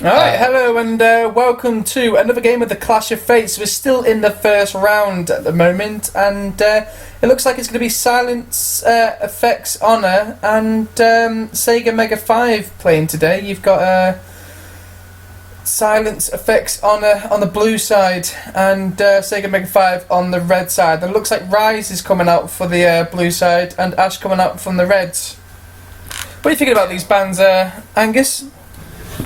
Alright, hello and welcome to another game of the Clash of Fates. We're still in the first round at the moment, and it looks like it's going to be Silence Effects Honor and Sega Mega 5 playing today. You've got Silence Effects Honor on the blue side and Sega Mega 5 on the red side. And it looks like Rise is coming out for the blue side and Ash coming out from the reds. What are you thinking about these bands, Angus?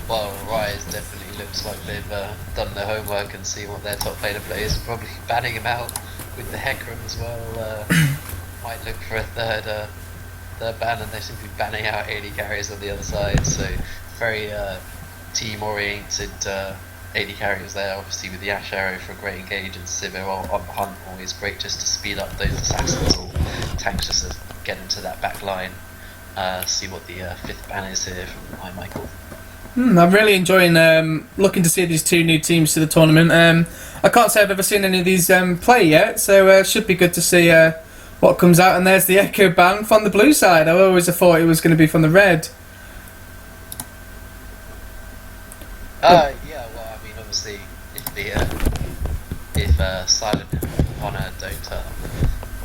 Well, Rise definitely looks like they've done their homework and see what their top laner plays. Probably banning him out with the Hecarim as well. Might look for a third ban, and they seem to be banning out AD carriers on the other side. So very team-oriented AD carriers there. Obviously with the Ash Arrow for a great engage and Sivir on Hunt, always great just to speed up those assassins or tanks just to get into that back line. See what the fifth ban is here from Michael. I'm really enjoying looking to see these two new teams to the tournament. I can't say I've ever seen any of these play yet, so it should be good to see what comes out. And there's the Echo ban from the blue side. I always thought it was going to be from the red. Yeah, well, I mean, obviously, if Silent Honor don't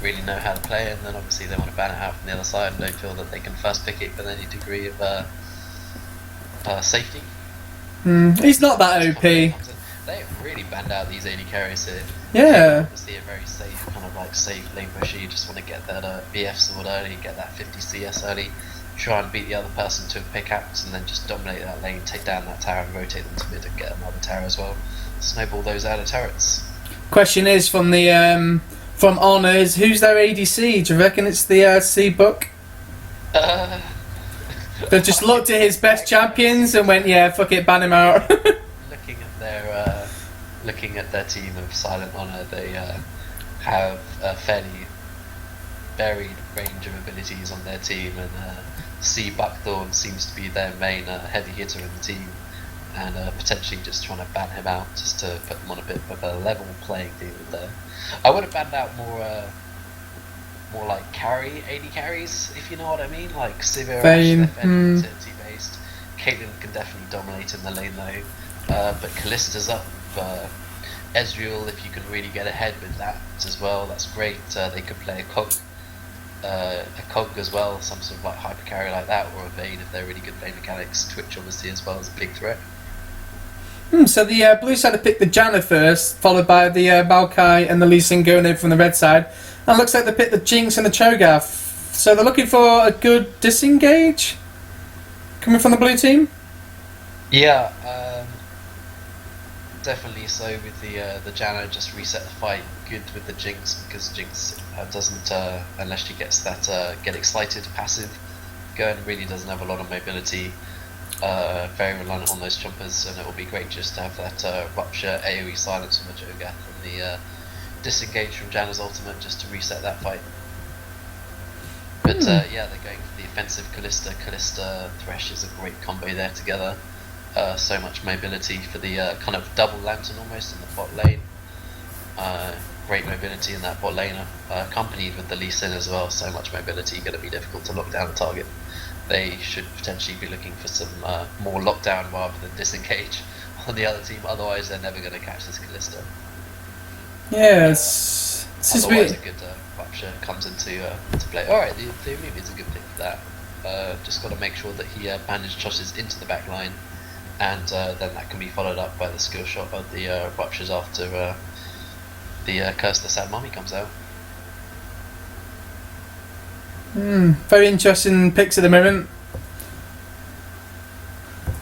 really know how to play, and then obviously they want to ban it out from the other side and don't feel that they can first pick it with any degree of safety. He's not that OP. They have really banned out these AD carries here. Yeah. Obviously a very safe, kind of like safe lane pusher. You just want to get that BF sword early, get that 50 CS early, try and beat the other person to a pickaxe, and then just dominate that lane, take down that tower and rotate them to mid and get another tower as well. Snowball those outer turrets. Question is from the from Honors, who's their ADC? Do you reckon it's the C-Book? They've just looked at his best champions and went, yeah, fuck it, ban him out. Looking at their team of Silent Honor, they have a fairly varied range of abilities on their team, and C Buckthorn seems to be their main heavy hitter in the team, and potentially just trying to ban him out just to put them on a bit of a level playing field there. I would have banned out more like carry AD carries, if you know what I mean, like Sivir, Vayne, Ash, they're fairly utility based. Caitlyn can definitely dominate in the lane though, but Kallista's up. Ezreal, if you can really get ahead with that as well, that's great. They could play a cog as well, some sort of like hyper carry like that, or a Vayne if they're really good lane mechanics. Twitch obviously as well is a big threat. So the blue side have picked the Janna first, followed by the Maokai and the Lee Sin going in from the red side. And it looks like they picked the Jinx and the Cho'Gath. So they're looking for a good disengage coming from the blue team? Yeah, definitely so with the Janna, just reset the fight. Good with the Jinx, because Jinx doesn't, unless she gets that get excited passive going, really doesn't have a lot of mobility. Very reliant on those jumpers, and it will be great just to have that rupture AoE silence from the Cho'Gath and the disengage from Janna's ultimate just to reset that fight. But yeah, they're going for the offensive Kalista. Kalista Thresh is a great combo there together. So much mobility for the kind of double lantern almost in the bot lane. Great mobility in that bot lane, accompanied with the Lee Sin as well. So much mobility, going to be difficult to lock down the target. They should potentially be looking for some more lockdown rather than disengage on the other team. Otherwise, they're never going to catch this Kalista. Yes. Otherwise, a good rupture comes into to play. Alright, the Umi is a good pick for that. Just got to make sure that he bandage tosses into the back line, and then that can be followed up by the skill shot of the ruptures after the Curse the Sad Mummy comes out. Very interesting picks at the moment.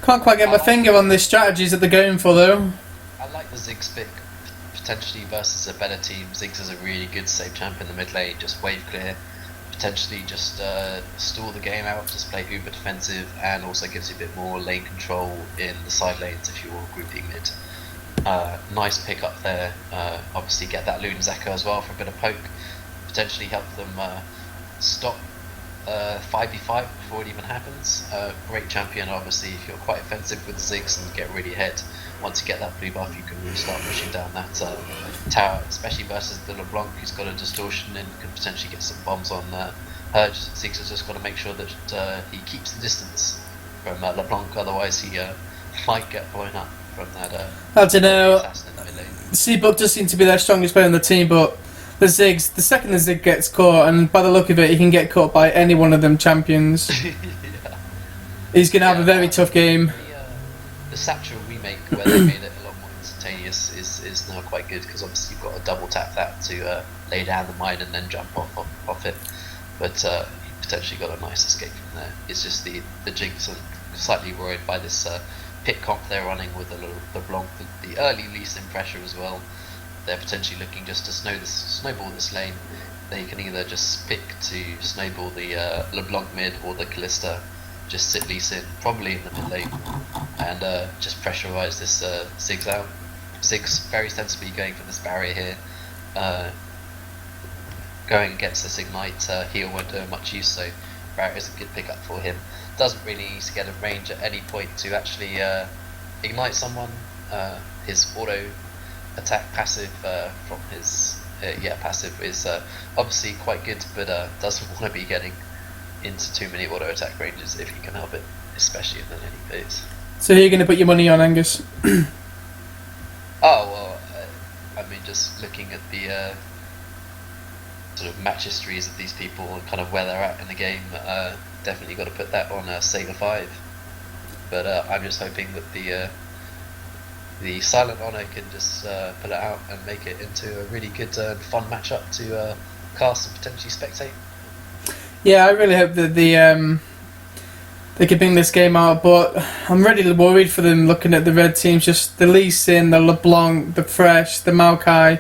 Can't quite get my finger on the strategies that they're going for though. I like the Ziggs pick, potentially versus a better team. Ziggs is a really good safe champ in the mid lane, just wave clear, potentially just stall the game out, just play uber defensive, and also gives you a bit more lane control in the side lanes if you're grouping mid. Nice pick up there. Obviously get that Luden's Echo as well for a bit of poke, potentially help them stop 5v5 before it even happens. Great champion obviously if you're quite offensive with Ziggs and get really ahead. Once you get that blue buff you can really start pushing down that tower, especially versus the LeBlanc who's got a distortion and can potentially get some bombs on her. Ziggs has just got to make sure that he keeps the distance from LeBlanc, otherwise he might get blown up from that. I don't know. Assassin in the mid lane. Seabuck does seem to be their strongest player on the team, but the second the Zig gets caught, and by the look of it, he can get caught by any one of them champions. Yeah. He's going to have a very tough game. The Satchel remake, where they made it a lot more instantaneous, is now quite good because obviously you've got to double tap that to lay down the mine and then jump off it. But you potentially got a nice escape from there. It's just the Jinx are slightly worried by this pit comp they're running with the Blanc, the early least in pressure as well. They're potentially looking just to snowball this lane. They can either just pick to snowball the LeBlanc mid or the Callista, just sit Lee Sin, probably in the mid lane, and just pressurise this Ziggs out. Ziggs very sensibly going for this barrier here, going against this Ignite. Heal won't do much use, so barrier is a good pickup for him. Doesn't really need to get in range at any point to actually ignite someone. His auto attack passive from his passive is obviously quite good, but doesn't want to be getting into too many auto attack ranges if you can help it, especially in the laning phase. So who are you going to put your money on, Angus? I mean, just looking at the sort of match histories of these people and kind of where they're at in the game, definitely got to put that on SAH 5. But I'm just hoping that the Silent Honor can just pull it out and make it into a really good and fun matchup to cast and potentially spectate. Yeah, I really hope that they can bring this game out, but I'm really worried for them looking at the red teams. Just the Lee Sin, the LeBlanc, the Fresh, the Maokai,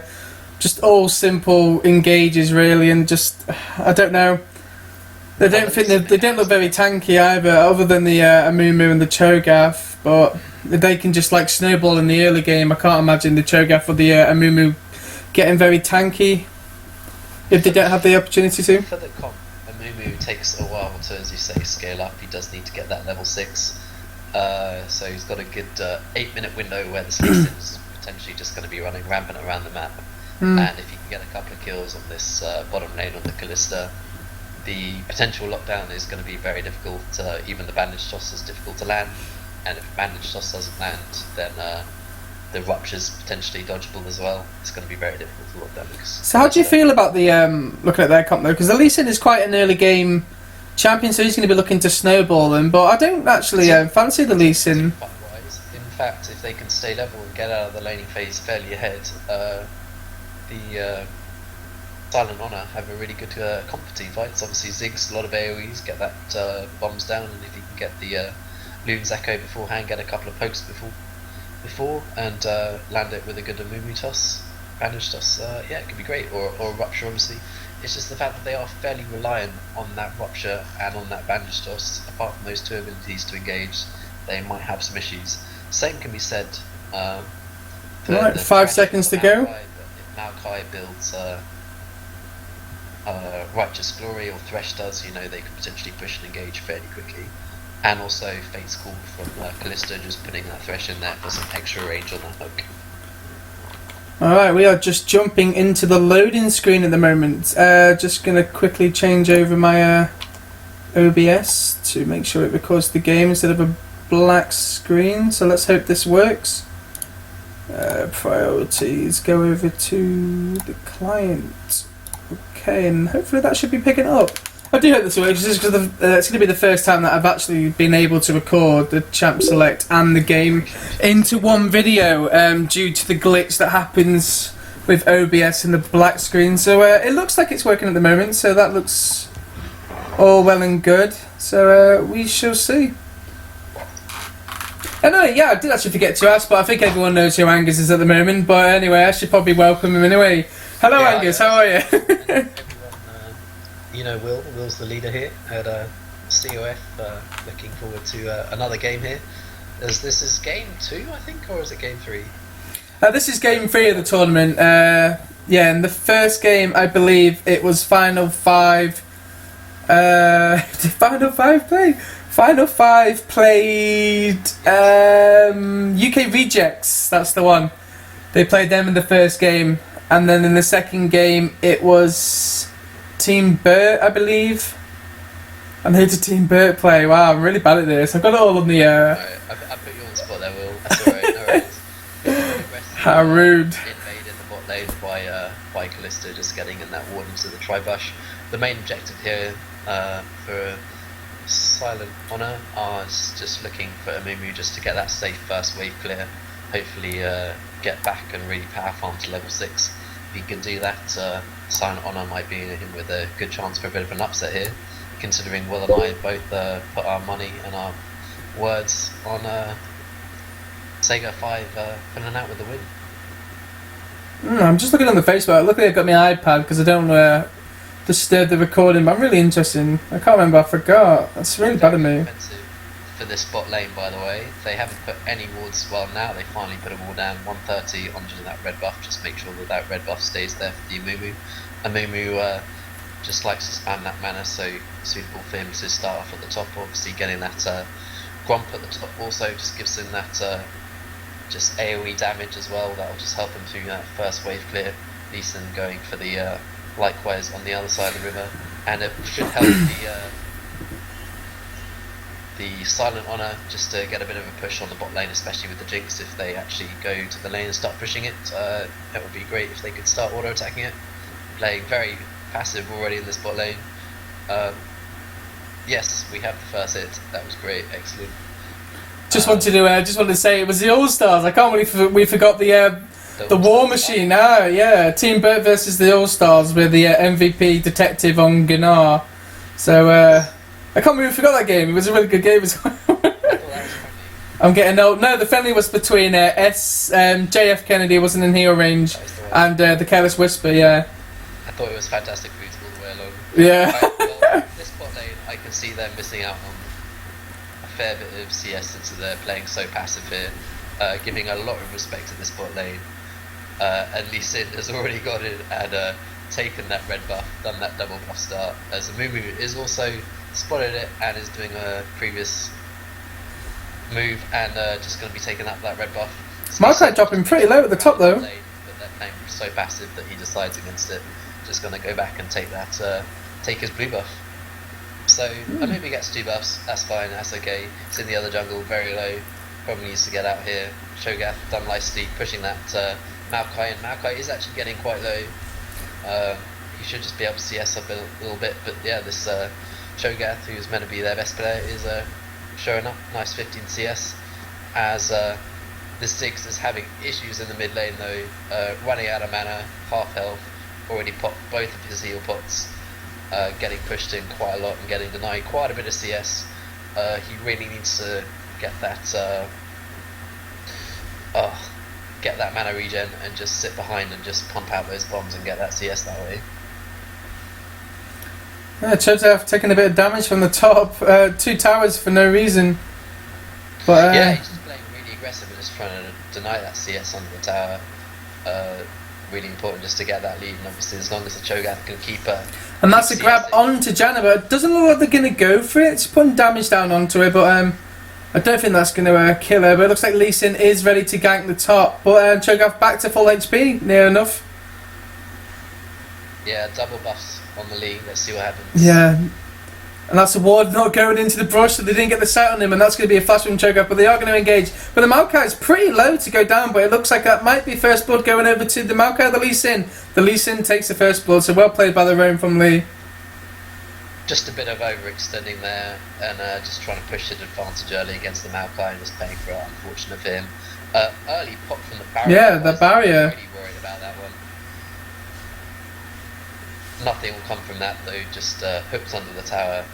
just all simple engages really, and just I don't know. They don't look very tanky either, other than the Amumu and the Cho'Gath. But they can just like snowball in the early game. I can't imagine the Cho'Gath or the Amumu getting very tanky if they don't have the opportunity to. For the comp, Amumu takes a while to, as you say, scale up. He does need to get that level 6. So he's got a good 8-minute window where the Lee is potentially just going to be running rampant around the map. And if he can get a couple of kills on this bottom lane on the Callista, the potential lockdown is going to be very difficult. Even the bandage toss is difficult to land, and if bandage toss doesn't land, then the rupture's potentially dodgeable as well. It's going to be very difficult to lock down. So how do you feel about the looking at their comp though? Because the Lee Sin is quite an early game champion, so he's going to be looking to snowball them. But I don't actually fancy the Lee Sin. In fact, if they can stay level and get out of the laning phase fairly ahead, the Silent Honor have a really good comp-team fights. Obviously Ziggs, a lot of AoEs, get that bombs down, and if you can get the Loon's Echo beforehand, get a couple of pokes before and land it with a good Amumu toss, bandage toss, it could be great, or a rupture obviously. It's just the fact that they are fairly reliant on that rupture and on that bandage toss. Apart from those two abilities to engage, they might have some issues. Same can be said for right, 5 seconds to go. If Maokai builds Righteous Glory, or Thresh does, they could potentially push and engage fairly quickly. And also Fate's Call from Callista, just putting that Thresh in there for some extra range on that hook. Alright, we are just jumping into the loading screen at the moment. Just going to quickly change over my OBS to make sure it records the game instead of a black screen. So let's hope this works. Priorities, go over to the client. Okay, and hopefully that should be picking up. I do hope this works, just because it's going to be the first time that I've actually been able to record the Champ Select and the game into one video due to the glitch that happens with OBS and the black screen. So it looks like it's working at the moment, so that looks all well and good. So we shall see. Anyway, I did actually forget to ask, but I think everyone knows who Angus is at the moment. But anyway, I should probably welcome him anyway. Hello, Angus, how are you? Everyone, Will's the leader here at COF. Looking forward to another game here. This is game 2, I think, or is it game 3? This is game 3 of the tournament. In the first game, I believe it was Final 5. Did Final 5 play? Final 5 played UK Rejects, that's the one. They played them in the first game, and then in the second game it was Team Burt, I believe. And who did Team Burt play? Wow, I'm really bad at this. I've got it all on the... I put on spot there, Will. That's alright, no worries. How rude. Invade in the bot lane by Callisto, just getting in that ward into the tri-bush. The main objective here for Silent Honor is just looking for Amumu just to get that safe first wave clear. Hopefully get back and really power farm to level 6. If he can do that, Silent Honor might be in with a good chance for a bit of an upset here, considering Will and I both put our money and our words on SAH 5 filling out with the win. I'm just looking on the Facebook. Luckily I've got my iPad because I don't disturb the recording, but I'm really interested. I can't remember, I forgot. That's really bad of me. Expensive for this bot lane, by the way. They haven't put any wards, well now they finally put a ward down, 130 onto that red buff, just make sure that that red buff stays there for the Amumu. Amumu just likes to spam that mana, so suitable for him to start off at the top. Obviously getting that Gromp at the top also just gives him that just AoE damage as well. That'll just help him through that first wave clear. Lee Sin going for the likewise on the other side of the river, and it should help the Silent Honor just to get a bit of a push on the bot lane, especially with the Jinx. If they actually go to the lane and start pushing it, it would be great if they could start auto attacking it. Playing very passive already in this bot lane. Yes, we have the first hit. That was great, excellent. Just wanted to say it was the All Stars. I can't believe we forgot the War Machine. Yeah, Team Burt versus the All Stars with the MVP Detective on Gunnar. So I can't believe we forgot that game. It was a really good game as well. I thought that was funny. I'm getting old. No, the friendly was between JF Kennedy wasn't in hero range and the Careless Whisper. Yeah. I thought it was fantastic boots all the way along. Yeah. Well, this bot lane, I can see them missing out on a fair bit of CS since they're playing so passive here, giving a lot of respect to this bot lane. And Lee Sin has already got it and taken that red buff, done that double buff start, as Amumu is also spotted it and is doing a previous move and just going to be taking up that red buff. Maokai dropping pretty low at the top though. But they're playing so passive that he decides against it. Just going to go back and take that, take his blue buff. So Amumu gets 2 buffs, that's fine, that's okay. It's in the other jungle, very low, probably needs to get out here. Shogath done nicely, pushing that Maokai, and Maokai is actually getting quite low. He should just be able to CS up a little bit, but yeah, this Shogath, who's meant to be their best player, is showing up. Nice 15 CS, as this Ziggs is having issues in the mid lane though, running out of mana, half health, already popped both of his heal pots, getting pushed in quite a lot and getting denied quite a bit of CS. He really needs to get that get that mana regen and just sit behind and just pump out those bombs and get that CS that way. Yeah, Cho'Gath taking a bit of damage from the top, 2 towers for no reason. But yeah, he's just playing really aggressive and just trying to deny that CS under the tower. Really important just to get that lead, and obviously as long as the Cho'Gath can keep and that's a grab onto Janna, but it doesn't look like they're going to go for it. It's putting damage down onto her, but I don't think that's going to kill her. But it looks like Lee Sin is ready to gank the top, but Cho'Gath back to full HP, near enough. Yeah, double buffs on the Lee, let's see what happens. Yeah, and that's a ward not going into the brush, so they didn't get the sight on him, and that's going to be a flash from Cho'Gath, but they are going to engage. But the Maokai is pretty low to go down, but it looks like that might be first blood going over to the Maokai, the Lee Sin. The Lee Sin takes the first blood, so well played by the roam from Lee. Just a bit of overextending there, and just trying to push his advantage early against the Maokai and just paying for it, unfortunate for him. Early pop from the barrier. Yeah, the barrier. Really worried about that one. Nothing will come from that though, just hooked under the tower.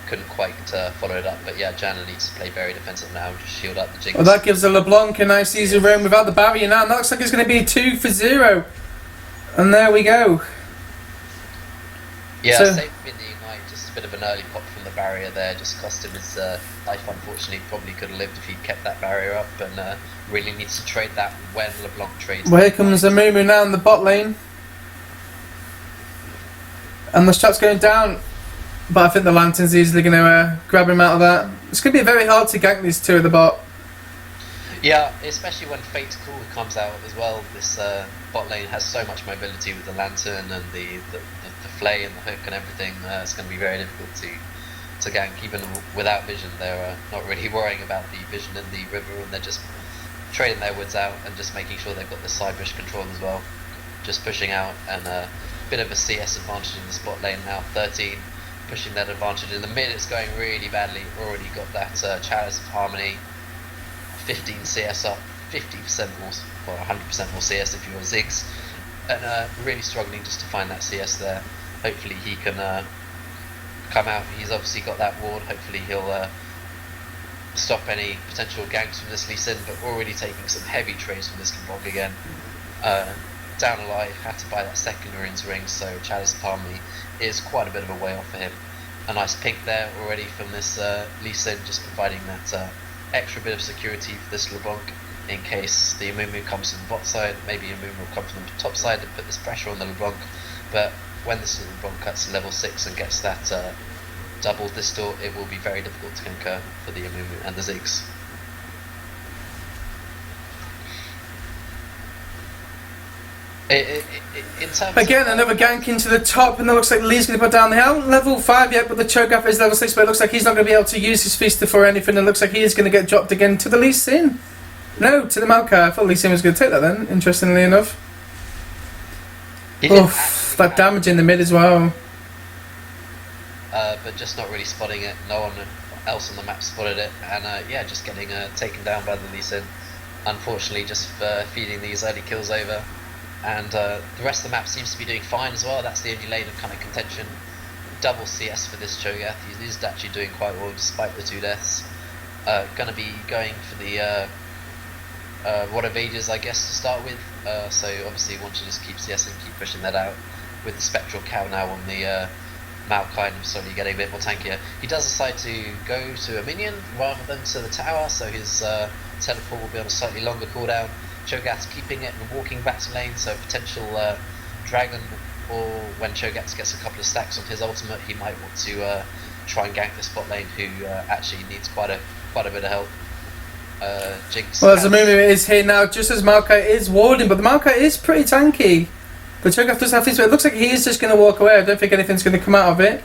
Couldn't quite follow it up, but yeah, Janna needs to play very defensive now, just shield up the Jinx. Well, that gives the LeBlanc a nice easy roam without the barrier now, and that looks like it's going to be 2 for 0. And there we go. Yeah, so, safe in the Ignite, just a bit of an early pop from the barrier there, just cost him his life unfortunately. Probably could have lived if he'd kept that barrier up, and really needs to trade that when LeBlanc trades. Well, here comes Amumu now in the bot lane. And the shot's going down, but I think the Lantern's easily going to grab him out of that. It's going to be very hard to gank these two at the bot. Yeah, especially when Fate's Call comes out as well. This bot lane has so much mobility with the Lantern and the Flay and the hook and everything. It's going to be very difficult to to gank even without vision. They're not really worrying about the vision in the river, and they're just trading their woods out and just making sure they've got the side bush control as well. Just pushing out, and a bit of a CS advantage in the spot lane now. 13 pushing that advantage in the mid. It's going really badly. Already got that Chalice of Harmony, 15 CS up, 50% more, well 100% more CS if you're Ziggs, and really struggling just to find that CS there. Hopefully he can come out. He's obviously got that ward. Hopefully he'll stop any potential ganks from this Lee Sin, but already taking some heavy trades from this LeBlanc again. Down alive, had to buy that second Ruins ring, so Chalice of Harmony is quite a bit of a way off for him. A nice pink there already from this Lee Sin, just providing that extra bit of security for this LeBlanc in case the Amumu comes from the bot side. Maybe Amumu will come from the top side and put this pressure on the LeBlanc, but when this LeBlanc cuts to level 6 and gets that double distort, it will be very difficult to concur for the Amumu and the Ziggs. In terms Again, of, another gank into the top, and it looks like Lee's going to put down the hill. Level 5 yet, but the Cho'Gath is level 6, but it looks like he's not going to be able to use his Feaster for anything. It looks like he is going to get dropped again to the Lee Sin. No, to the Maokai. I thought Lee Sin was going to take that then, interestingly enough. Oof, that damage in the mid as well. But just not really spotting it. No one else on the map spotted it, and yeah, just getting taken down by the Lee Sin. Unfortunately, just feeding these early kills over. And the rest of the map seems to be doing fine as well. That's the only lane of kind of contention. Double CS for this Cho'Gath. He's actually doing quite well despite the 2 deaths. Gonna be going for the Rod of Ages, I guess, to start with. So obviously you want to just keep CSing, keep pushing that out. With the Spectral Cow now on the Maokai, and slowly getting a bit more tankier. He does decide to go to a minion rather than to the tower, so his teleport will be on a slightly longer cooldown. Cho'Gath keeping it and walking back to lane, so potential dragon, or when Cho'Gath gets a couple of stacks on his ultimate, he might want to try and gank the spot lane, who actually needs quite a bit of help. Jinx. Well, Amumu is here now, just as Maokai is warding, but the Maokai is pretty tanky. The Cho'Gath does have things, but it looks like he is just going to walk away. I don't think anything's going to come out of it.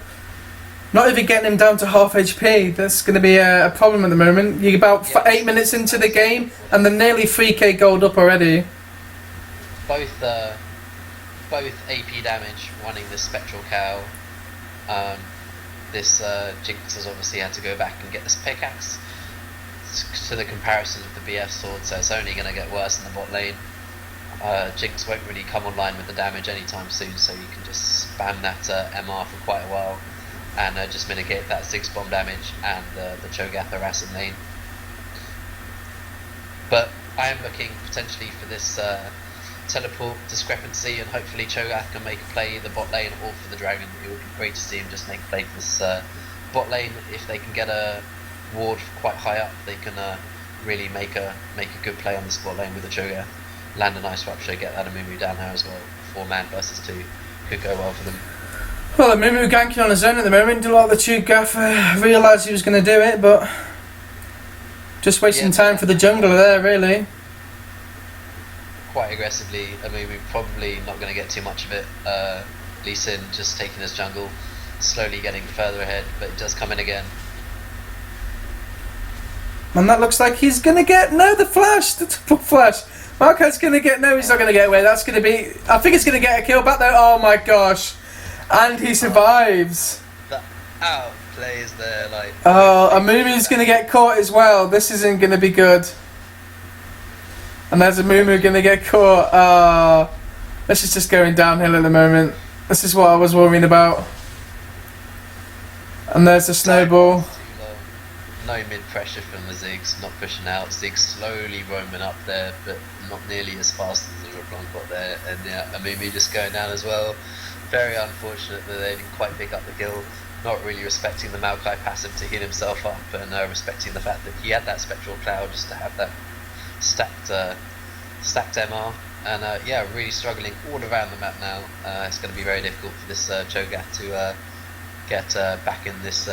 Not even getting him down to half HP. That's going to be a problem at the moment. You're about 8 minutes into the game, and they're nearly 3k gold up already. Both AP damage running this Spectral Cow. This Jinx has obviously had to go back and get this pickaxe. To the comparison of the BF sword, so it's only going to get worse in the bot lane. Jinx won't really come online with the damage anytime soon, so you can just spam that MR for quite a while. And just mitigate that Ziggs bomb damage and the Cho'Gath harass in lane. But I am looking potentially for this teleport discrepancy, and hopefully Cho'Gath can make a play the bot lane or for the dragon. It would be great to see him just make a play for this bot lane. If they can get a ward quite high up, they can really make a good play on this bot lane with the Cho'Gath. Land a nice rupture, get that Amumu down here as well. 4-man versus 2 could go well for them. Well, Amumu ganking on his own at the moment. Didn't like the Cho'Gath realised he was going to do it, but just wasting time for the jungler there, really. Quite aggressively. Amumu probably not going to get too much of it. Lee Sin just taking his jungle, slowly getting further ahead, but it does come in again. And that looks like he's going to get... No, the flash! The double flash! Maokai's going to get... No, he's not going to get away. That's going to be... I think it's going to get a kill back there. Oh my gosh. And he survives. The outplays there, like... Oh, Amumu's going to get caught as well. This isn't going to be good. And there's Amumu going to get caught. This is just going downhill at the moment. This is what I was worrying about. And there's the snowball. No mid pressure from the Ziggs, not pushing out. Ziggs slowly roaming up there, but not nearly as fast as the LeBlanc got there. And yeah, Amumu just going down as well. Very unfortunate that they didn't quite pick up the kill. Not really respecting the Maokai passive to heal himself up, and respecting the fact that he had that Spectral Cloud just to have that stacked MR. And yeah, really struggling all around the map now. It's going to be very difficult for this Cho'Gath to get back in this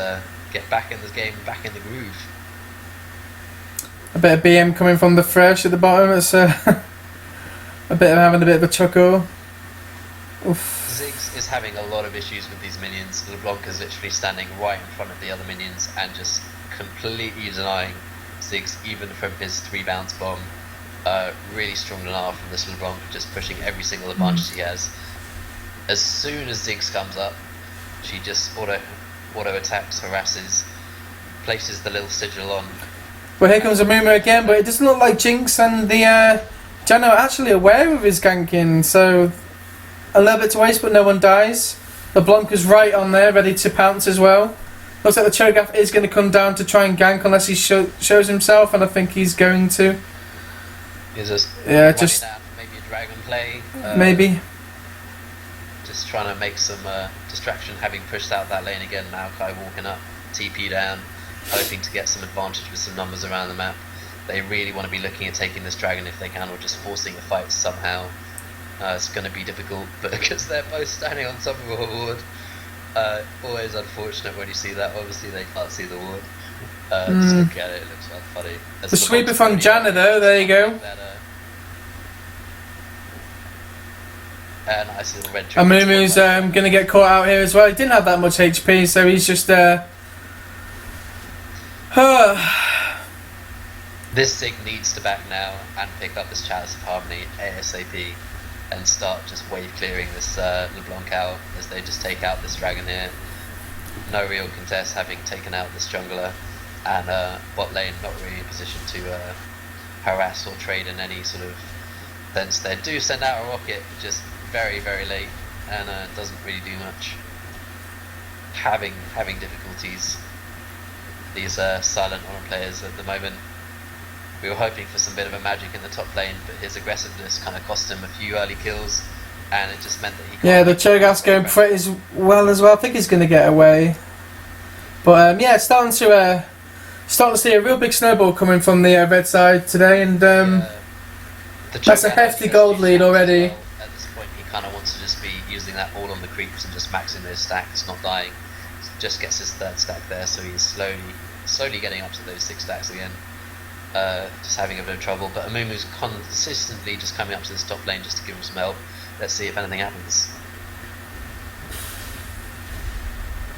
game, back in the groove. A bit of BM coming from the fresh at the bottom. It's a bit of having a bit of a chuckle. Oof. Ziggs is having a lot of issues with these minions. LeBlanc is literally standing right in front of the other minions and just completely denying Ziggs even from his 3 bounce bomb. Really strong enough from this LeBlanc, just pushing every single advantage he has. As soon as Ziggs comes up, she just auto attacks, harasses, places the little sigil on. Well, here comes Amumu again, but it doesn't look like Jinx and the Jano are actually aware of his ganking, so a little bit to waste, but no one dies. LeBlanc is right on there, ready to pounce as well. Looks like the Cho'Gath is going to come down to try and gank unless he shows himself, and I think he's going to. He's just down, maybe a dragon play. Maybe. Just trying to make some distraction, having pushed out that lane again. Maokai walking up, TP down, hoping to get some advantage with some numbers around the map. They really want to be looking at taking this dragon if they can, or just forcing the fight somehow. It's going to be difficult, but because they're both standing on top of a ward, always unfortunate when you see that. Obviously they can't see the ward. Just look at it, it looks quite funny. The sweeper from Janna though, there you go. Nice little red Amumu's going to get caught out here as well. He didn't have that much HP, so he's just This Zig needs to back now and pick up this Chalice of Harmony ASAP and start just wave clearing this LeBlanc out as they just take out this dragon here. No real contest, having taken out this jungler, and bot lane not really in position to harass or trade in any sort of sense. They do send out a rocket just very, very late, and doesn't really do much. Having difficulties, these silent honor players at the moment. We were hoping for some bit of a magic in the top lane, but his aggressiveness kind of cost him a few early kills, and it just meant that he. Yeah, the Cho'Gath's going pretty well as well. I think he's going to get away, but yeah, starting to see a real big snowball coming from the red side today, and that's a hefty gold lead already. Well. At this point, he kind of wants to just be using that all on the creeps and just maxing those stacks, not dying. Just gets his 3rd stack there, so he's slowly getting up to those 6 stacks again. Just having a bit of trouble, but Amumu's consistently just coming up to this top lane just to give him some help. Let's see if anything happens.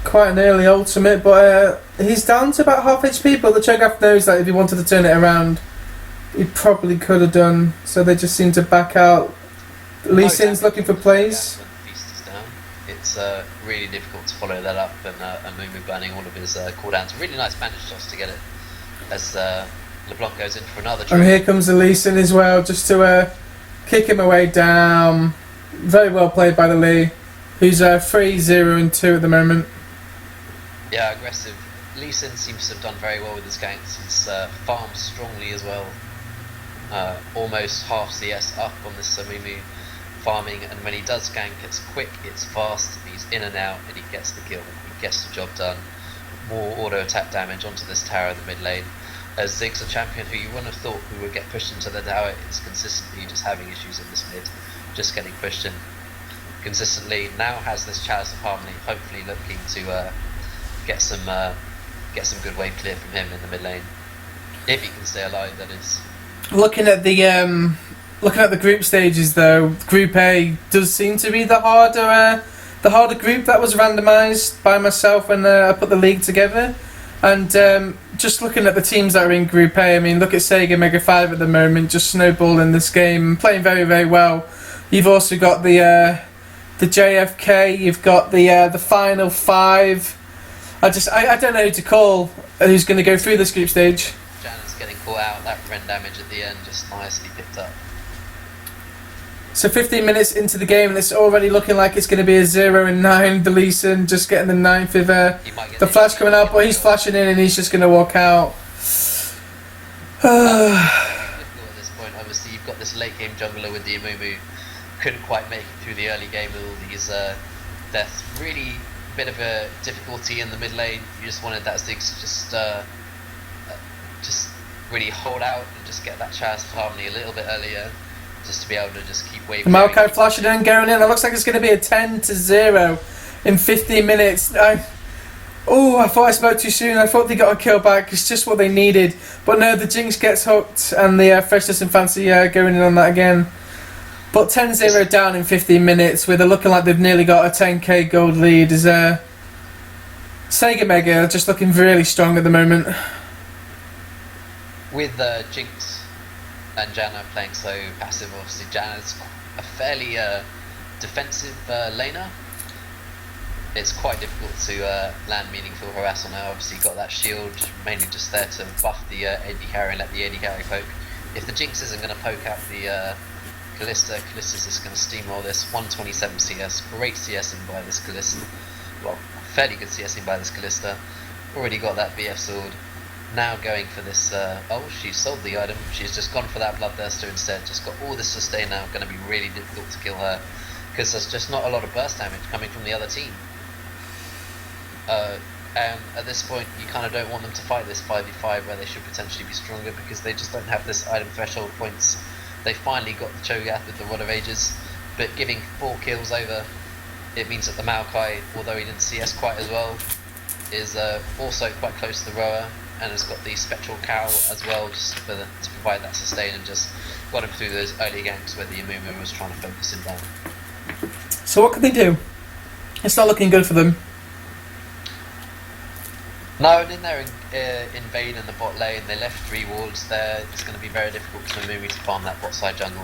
Quite an early ultimate, but he's down to about half HP, but the Cho'Gath knows that if he wanted to turn it around, he probably could have done, so they just seem to back out. Lee Sin's looking for plays. When the feast is down, it's really difficult to follow that up, and Amumu burning all of his cooldowns. Really nice bandage toss to get it as LeBlanc goes in for another trade. And here comes the Lee Sin as well, just to kick him away down. Very well played by the Lee, who's 3-0-2 at the moment. Yeah, aggressive. Lee Sin seems to have done very well with his ganks. He's farmed strongly as well. Almost half CS up on this Amumu farming, and when he does gank, it's quick, it's fast, he's in and out, and he gets the kill, he gets the job done. More auto attack damage onto this tower in the mid lane. As Ziggs, a champion who you wouldn't have thought who would get pushed into the tower, is consistently just having issues in this mid, just getting pushed in consistently. Now has this Chalice of Harmony, hopefully looking to get some good wave clear from him in the mid lane, if he can stay alive, that is. Looking at the group stages though, Group A does seem to be the harder group that was randomised by myself when I put the league together. And just looking at the teams that are in Group A, I mean, look at Sega Mega 5 at the moment, just snowballing this game, playing very, very well. You've also got the JFK, you've got the Final 5. I don't know who to call, who's going to go through this group stage. Janet's getting caught out, that Ren damage at the end just nicely picked up. So 15 minutes into the game, and it's already looking like it's going to be a 0-9. Deletion just getting the 9th with the flash coming out, but he's flashing in and he's just going to walk out. Difficult at this point. Obviously, you've got this late game jungler with the Amumu. Couldn't quite make it through the early game with all these deaths. Really bit of a difficulty in the mid lane. You just wanted that Ziggs to just really hold out and just get that Chalice of Harmony a little bit earlier, just to be able to just keep waving. Maokai flashing in, going in. It looks like it's going to be a 10-0 in 15 minutes. I thought I spoke too soon. I thought they got a kill back. It's just what they needed. But no, the Jinx gets hooked, and the Freshness and Fancy going in on that again. But 10-0 down in 15 minutes, with it looking like they've nearly got a 10k gold lead, is Sega Mega just looking really strong at the moment. With Jinx and Janna playing so passive, obviously Janna's a fairly defensive laner. It's quite difficult to land meaningful harass on her. Obviously got that shield, mainly just there to buff the AD carry and let the AD carry poke. If the Jinx isn't going to poke out the Callista's just going to steamroll this. 127 CS, great CSing by this Callista. Well, fairly good CSing by this Callista. Already got that BF sword. Now going for this, oh, she sold the item. She's just gone for that Bloodthirster instead. Just got all this sustain now. Going to be really difficult to kill her, because there's just not a lot of burst damage coming from the other team. And at this point, you kind of don't want them to fight this 5v5 where they should potentially be stronger, because they just don't have this item threshold points. They finally got the Cho'Gath with the Rod of Ages, but giving 4 kills over, it means that the Maokai, although he didn't CS quite as well, is also quite close to the rower, and has got the Spectral Cow as well, just to provide that sustain, and just got him through those early ganks where the Amumu was trying to focus him down. So what can they do? It's not looking good for them. No, and in there invade in the bot lane, they left 3 wards there. It's going to be very difficult for Mummy to farm that bot side jungle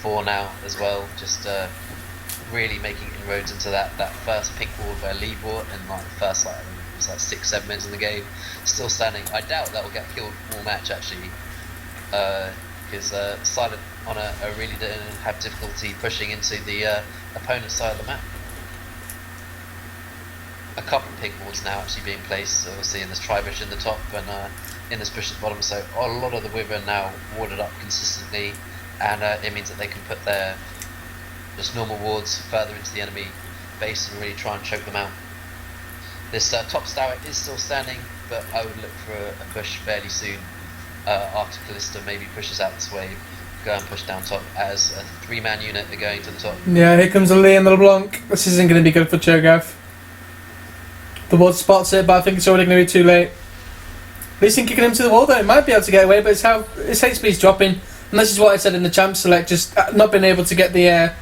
4 now as well. Just really making inroads into that first pink ward where Lee bought, and like the first it was like 6-7 minutes in the game. Still standing. I doubt that will get killed all match actually, because Silent Honor really didn't have difficulty pushing into the opponent's side of the map. A couple of pink wards now actually being placed, obviously in this tri-bush in the top and in this bush at the bottom, so a lot of the Wyvern now warded up consistently, and it means that they can put their just normal wards further into the enemy base and really try and choke them out. This top tower is still standing, but I would look for a push fairly soon after Callista maybe pushes out this wave. Go and push down top as a 3-man unit. They're going to the top. Yeah, here comes a Lee and the LeBlanc. This isn't going to be good for Cho'Gath. The ward spots it, but I think it's already going to be too late. At least in kicking him to the wall though, he might be able to get away, but his HP's dropping. And this is what I said in the champ select, just not being able to get the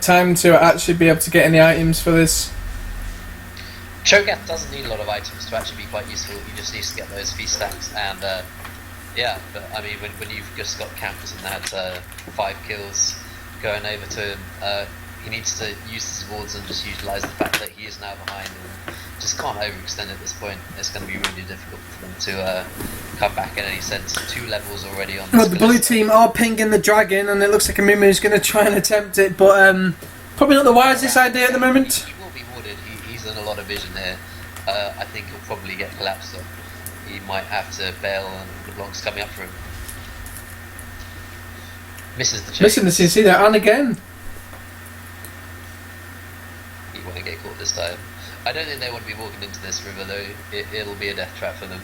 time to actually be able to get any items for this. Cho'Gath doesn't need a lot of items to actually be quite useful. He just needs to get those feast stacks, and yeah, but I mean when you've just got campers and had 5 kills going over to him, he needs to use his wards and just utilise the fact that he is now behind and just can't overextend at this point. It's going to be really difficult for them to come back in any sense. 2 levels already on this. Well, the blue team are pinging the dragon, and it looks like Amumu's going to try and attempt it, but probably not the wisest idea at the moment. He will be warded. He's in a lot of vision here. I think he'll probably get collapsed off. He might have to bail, and LeBlanc's coming up for him. Misses the chase. Missing the CC there, and again. He won't get caught this time. I don't think they want to be walking into this river though. It'll be a death trap for them.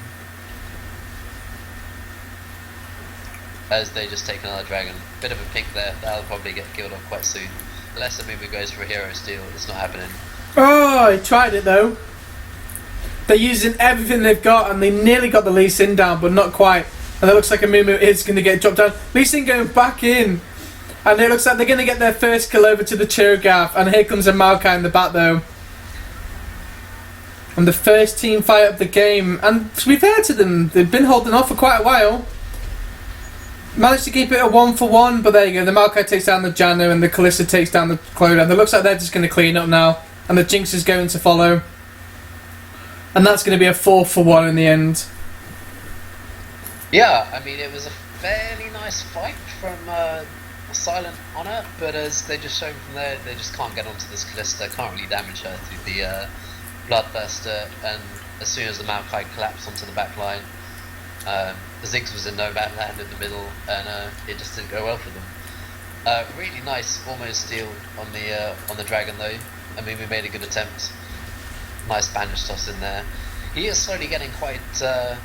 As they just take another dragon. Bit of a pink there. That'll probably get killed off quite soon. Unless Amumu goes for a hero steal. It's not happening. Oh, he tried it though. They're using everything they've got, and they nearly got the Lee Sin down, but not quite. And it looks like Amumu is going to get dropped down. Lee Sin going back in. And it looks like they're going to get their first kill over to the Cho'Gath. And here comes a Maokai in the back though. And the first team fight of the game. And to be fair to them, they've been holding off for quite a while. Managed to keep it a 1-for-1, but there you go. The Maokai takes down the Janna and the Callista takes down the Clodagh. It looks like they're just going to clean up now. And the Jinx is going to follow. And that's going to be a 4-for-1 in the end. Yeah, I mean, it was a fairly nice fight from Silent Honor, but as they just shown from there, they just can't get onto this Callista, can't really damage her through the Bloodthirster, and as soon as the Maokai collapsed onto the back line, the Ziggs was in no man land in the middle, and it just didn't go well for them. Really nice almost steal on the dragon though. I mean, we made a good attempt. Nice bandage toss in there. He is slowly getting quite a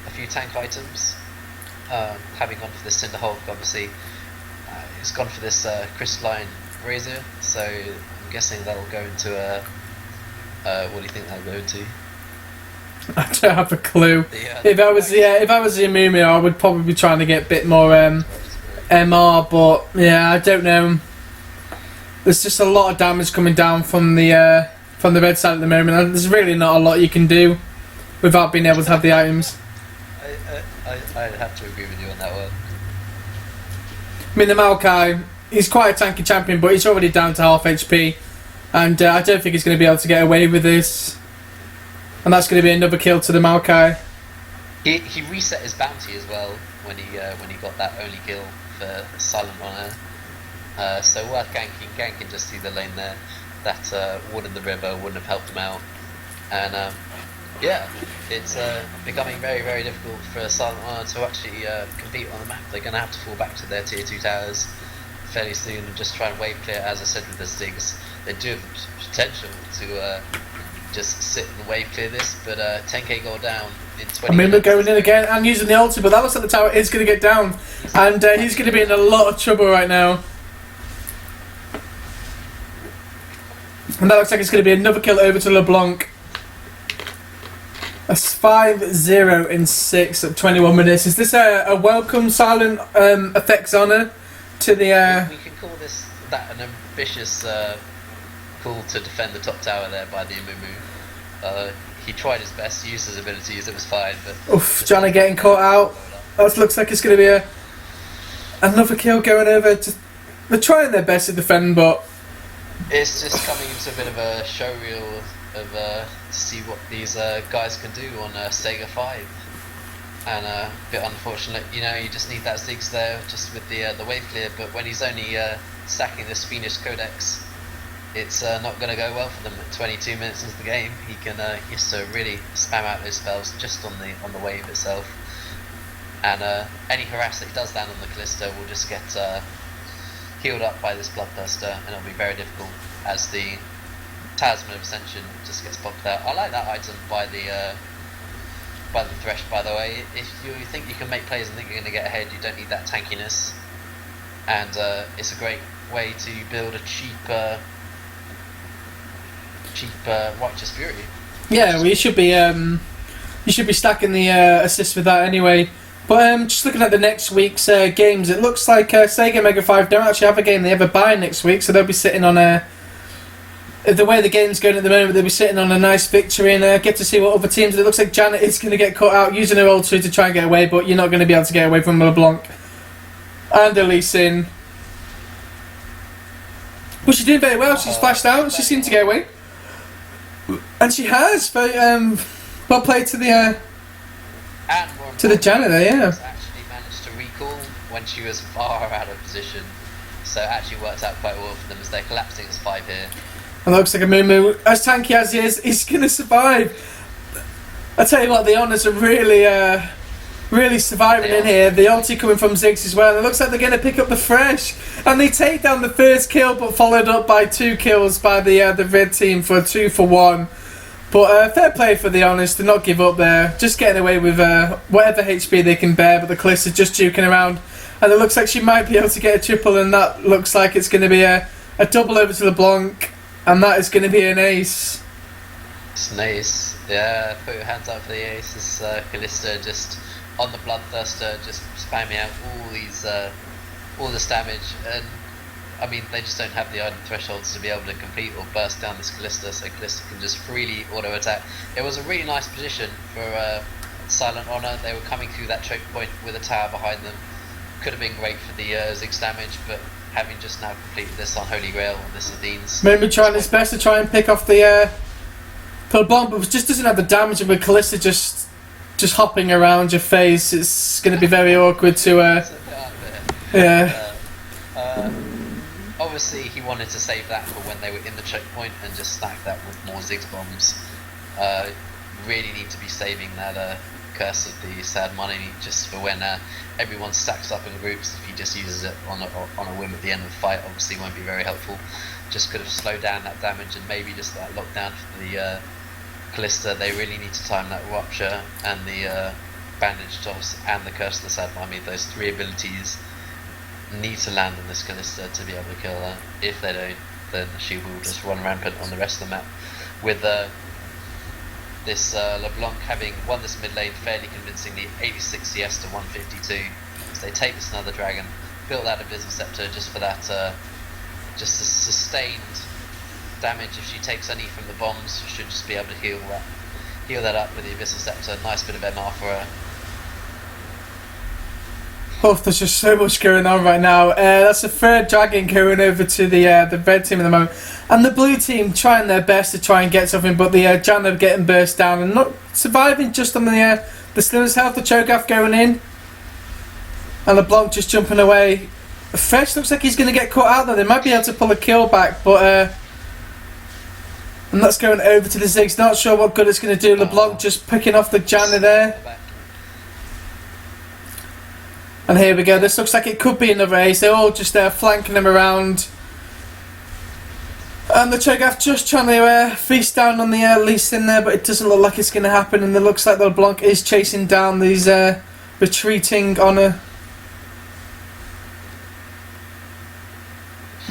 few tank items. Having gone for this Cinder Hulk, obviously, he's gone for this Crystalline Brazier. So I'm guessing that'll go into a. What do you think that'll go into? I don't have a clue. If I was the Amumu, I would probably be trying to get a bit more MR, but yeah, I don't know. There's just a lot of damage coming down from the red side at the moment, and there's really not a lot you can do without being able to have the items. I'd have to agree with you on that one. I mean, the Maokai, he's quite a tanky champion, but he's already down to half HP, and I don't think he's going to be able to get away with this. And that's going to be another kill to the Maokai. He reset his bounty as well when he got that only kill for Silent Honor. So worth ganking just through the lane there. That wood in the river wouldn't have helped him out. And yeah, it's becoming very, very difficult for Silent Honor to actually compete on the map. They're going to have to fall back to their tier 2 towers fairly soon and just try and wave clear. As I said with the Stigs, they do have the potential to just sit and wave clear this, but 10k gold down in 20 minutes. We're going in again and using the ulti, but that looks like the tower is going to get down, and he's going to be in a lot of trouble right now. And that looks like it's going to be another kill over to LeBlanc. That's 5-0 in 6 at 21 minutes. Is this a welcome Silent effects honor to the... We can call that an ambitious call to defend the top tower there by the Amumu. He tried his best, used his abilities, it was fine, but... Oof, Johnny getting caught out. That looks like it's going to be another kill going over. They're trying their best to defend, but... It's just coming into a bit of a show reel of to see what these guys can do on Sega 5. And a bit unfortunate, you know, you just need that Ziggs there just with the wave clear, but when he's only stacking this Fiendish Codex, it's not going to go well for them at 22 minutes into the game. He has to really spam out those spells just on the wave itself. And any harass that he does land on the Callisto will just get healed up by this Bloodthirster, and it'll be very difficult as the Talisman of Ascension just gets popped out. I like that item by the Thresh, by the way. If you think you can make plays and think you're going to get ahead, you don't need that tankiness, and it's a great way to build a cheap Righteous Fury. Yeah, well, you should be stacking the assist with that anyway. But just looking at the next week's games, it looks like Sega Mega 5 don't actually have a game they ever buy next week, so they'll be sitting on the way the game's going at the moment, they'll be sitting on a nice victory and get to see what other teams. It looks like Janet is going to get caught out using her ulti to try and get away, but you're not going to be able to get away from LeBlanc and Elise in. But she's doing very well. She's flashed out. She seemed to get away, and she has. Very well played to the Janet there. Yeah. Actually managed to recall when she was far out of position, so it actually worked out quite well for them as they're collapsing as 5 here. It looks like a Mumu, as tanky as he is, he's going to survive. I tell you what, the Honours are really surviving in here. The ulti coming from Ziggs as well. It looks like they're going to pick up the Thresh, and they take down the first kill, but followed up by 2 kills by the red team for a 2-for-1. But fair play for the Honours to not give up there, just getting away with whatever HP they can bear. But the Callista's just juking around, and it looks like she might be able to get a triple, and that looks like it's going to be a double over to LeBlanc. And that is going to be an ace. It's an ace. Yeah, put your hands up for the ace. This Callisto just on the Bloodthirster, just spamming out all this damage. And I mean, they just don't have the item thresholds to be able to complete or burst down this Callisto, so Callisto can just freely auto attack. It was a really nice position for Silent Honor. They were coming through that choke point with a tower behind them. Could have been great for the Ziggs damage, but having just now completed this on Holy Grail on this Adines. Maybe trying his best to try and pick off the bomb, but just doesn't have the damage, and with Callisto just hopping around your face, it's going to be very awkward to obviously he wanted to save that for when they were in the choke point and just stack that with more Ziggs bombs. Really need to be saving that Curse of the Sad Money just for when everyone stacks up in groups. If he just uses it on a whim at the end of the fight, obviously won't be very helpful. Just could have slowed down that damage and maybe just that lockdown for the Callista. They really need to time that Rupture and the Bandage Toss and the Curse of the Sad Money. Those 3 abilities need to land on this Callista to be able to kill her. If they don't, then she will just run rampant on the rest of the map. With this LeBlanc having won this mid lane fairly convincingly, 86 CS to 152. So they take this another dragon, built that Abyssal Scepter just for that, just a sustained damage. If she takes any from the bombs, she should just be able to heal that up with the Abyssal Scepter. Nice bit of MR for her. Oh, there's just so much going on right now. That's the third dragon going over to the red team at the moment. And the blue team trying their best to try and get something, but the Janna getting burst down and not surviving just on the Slimmer's health. The Cho'Gath going in. And LeBlanc just jumping away. Fresh looks like he's going to get caught out there. They might be able to pull a kill back, but... and that's going over to the Ziggs. Not sure what good it's going to do. LeBlanc just picking off the Janna there. And here we go. This looks like it could be another ace. They're all just flanking them around. And the Cho'Gath just trying to feast down on the Lee Sin there, but it doesn't look like it's going to happen. And it looks like the LeBlanc is chasing down these retreating Honor.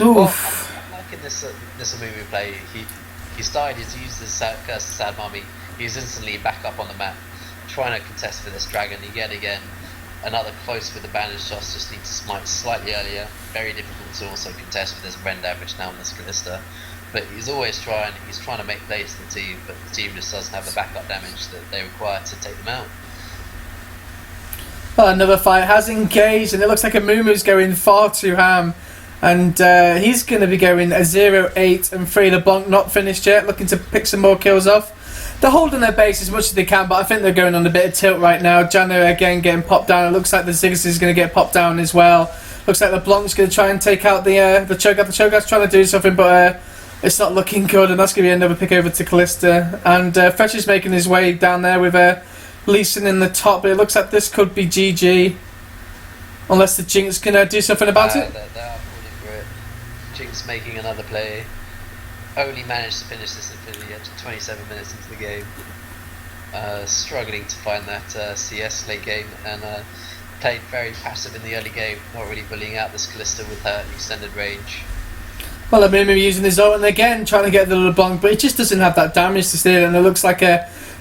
Oof. Well, like in this movie play, he's died. He's used his Curse of Sad Mummy. He's instantly back up on the map, trying to contest for this dragon. Yet again, another close with the bandage shots. Just need to smite slightly earlier. Very difficult to also contest with this Ren damage now on this Callista. But he's always trying. He's trying to make plays to the team, but the team just doesn't have the backup damage that they require to take them out. Well, another fight has engaged, and it looks like Amumu's going far too ham. And he's going to be going a 0-8 and 3. LeBlanc not finished yet, looking to pick some more kills off. They're holding their base as much as they can, but I think they're going on a bit of tilt right now. Janna again getting popped down. It looks like the Ziggs is going to get popped down as well. Looks like LeBlanc's going to try and take out the Cho'Gath. The Cho'Gath's trying to do something, but it's not looking good, and that's going to be another pick over to Callista. And Fetch is making his way down there with Lee Sin in the top, but it looks like this could be GG. Unless the Jinx can do something about it. Jinx making another play. Only managed to finish this in the 27 minutes into the game. Struggling to find that CS late game, and played very passive in the early game, not really bullying out this Callista with her extended range. Well, Amumu using his ult and again trying to get the LeBlanc, but it just doesn't have that damage to steal it, and it looks like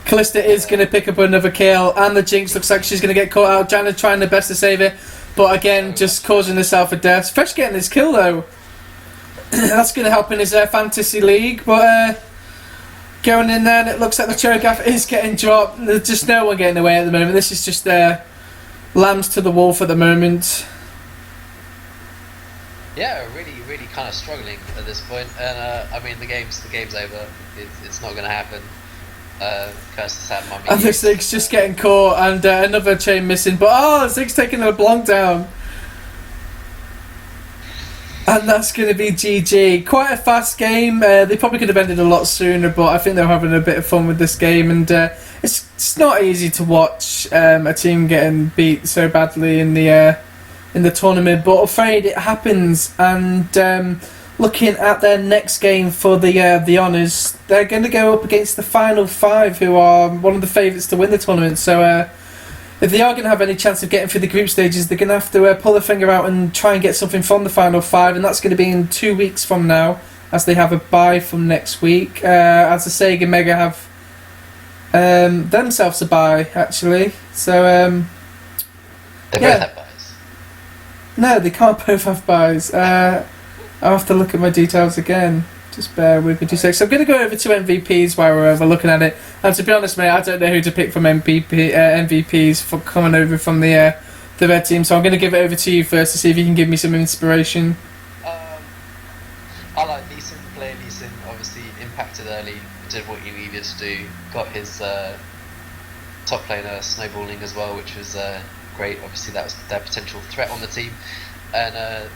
Callista is going to pick up another kill, and the Jinx looks like she's going to get caught out. Janna trying her best to save it, but again just causing herself a death. Fetch getting his kill though. That's going to help in his fantasy league, but going in there, and it looks like the Cho'Gath is getting dropped. There's just no one getting away at the moment. This is just lambs to the wolf at the moment. Yeah, really kind of struggling at this point, and I mean the game's over. It's not going to happen. Curse the Sad Mummy. And the Ziggs just getting caught, and another chain missing. But Ziggs taking LeBlanc down. And that's going to be GG. Quite a fast game. They probably could have ended a lot sooner, but I think they're having a bit of fun with this game. And it's not easy to watch a team getting beat so badly in the tournament, but afraid it happens. And looking at their next game for the honours, they're going to go up against the final 5, who are one of the favourites to win the tournament. So if they are going to have any chance of getting through the group stages, they're going to have to pull their finger out and try and get something from the final 5, and that's going to be in 2 weeks from now, as they have a bye from next week. As the Sega Mega have themselves a bye, actually. So they both have buys. No, they can't both have buys. I'll have to look at my details again. Just bear with me 2 seconds. So I'm going to go over to MVPs while we're over looking at it. And to be honest, mate, I don't know who to pick from MVPs for coming over from the red team. So I'm going to give it over to you first to see if you can give me some inspiration. I like Lee Sin. Playing Lee Sin, obviously impacted early, did what he needed to do, got his top laner snowballing as well, which was great. Obviously that was their potential threat on the team. And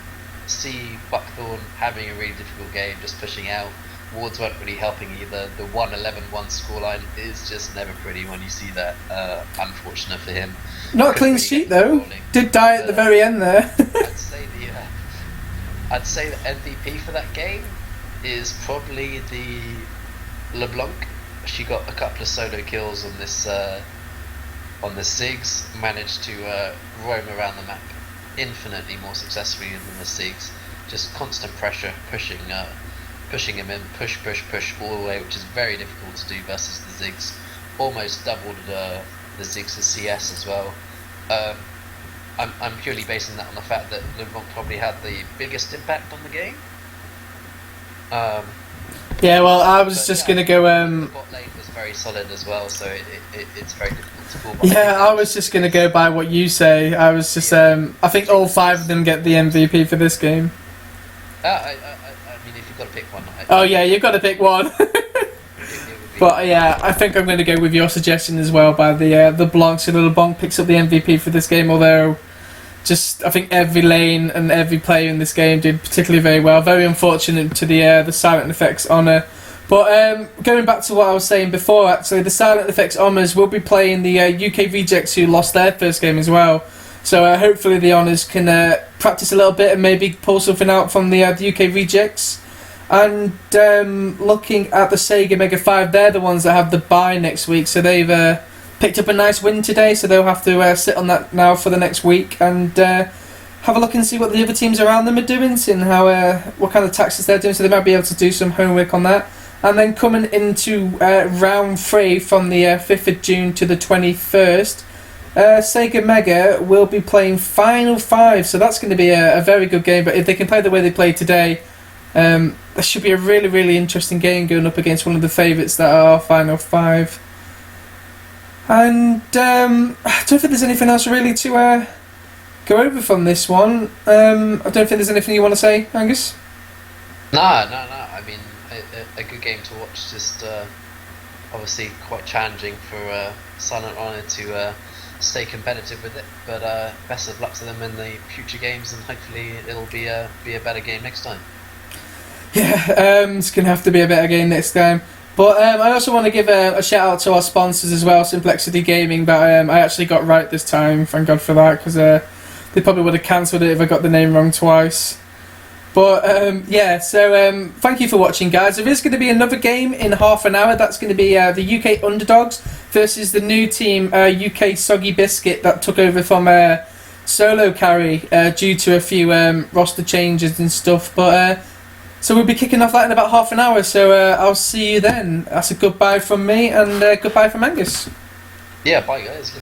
see Buckthorn having a really difficult game, just pushing out. Wards weren't really helping either. The 1-11-1 scoreline is just never pretty when you see that. Unfortunate for him. Not a clean sheet though. Did die at the very end there. I'd say the MVP for that game is probably the LeBlanc. She got a couple of solo kills on this Ziggs. Managed to roam around the map infinitely more successfully than the Ziggs. Just constant pressure, pushing him in, push all the way, which is very difficult to do versus the Ziggs. Almost doubled the Ziggs' CS as well. I'm purely basing that on the fact that LeBlanc probably had the biggest impact on the game. Yeah, well, I was just yeah, going to go. the bot lane was very solid as well, so it's very difficult to call. But Yeah, I was just going to go by what you say. I was just. I think all 5 of them get the MVP for this game. I mean, if you've got to pick one. Oh yeah, you've got to pick one. But yeah, I think I'm going to go with your suggestion as well by the Blanc. So LeBlanc picks up the MVP for this game, although I think every lane and every player in this game did particularly very well. Very unfortunate to the Silent Effects Honor. But going back to what I was saying before, actually, the Silent Effects Honors will be playing the UK Rejects, who lost their first game as well. So hopefully the Honors can practice a little bit and maybe pull something out from the UK Rejects. And looking at the Sega Mega 5, they're the ones that have the bye next week, so they've picked up a nice win today, so they'll have to sit on that now for the next week and have a look and see what the other teams around them are doing, seeing how what kind of tactics they're doing, so they might be able to do some homework on that. And then coming into round 3 from the 5th of June to the 21st, Sega Mega will be playing Final 5, so that's going to be a very good game, but if they can play the way they played today, there should be a really, really interesting game going up against one of the favourites that are Final 5. And I don't think there's anything else really to go over from this one. I don't think there's anything you want to say, Angus? No. I mean, a good game to watch. Just obviously quite challenging for Silent Honor to stay competitive with it. But best of luck to them in the future games, and hopefully it'll be a better game next time. Yeah, it's going to have to be a better game next time. But I also want to give a shout out to our sponsors as well, Simplexity Gaming, that I actually got right this time, thank God for that, because they probably would have cancelled it if I got the name wrong twice. But yeah, so thank you for watching, guys. There is going to be another game in half an hour. That's going to be the UK Underdogs versus the new team, UK Soggy Biscuit, that took over from Solo Carry due to a few roster changes and stuff. But so we'll be kicking off that in about half an hour, so I'll see you then. That's a goodbye from me, and goodbye from Angus. Yeah, bye guys.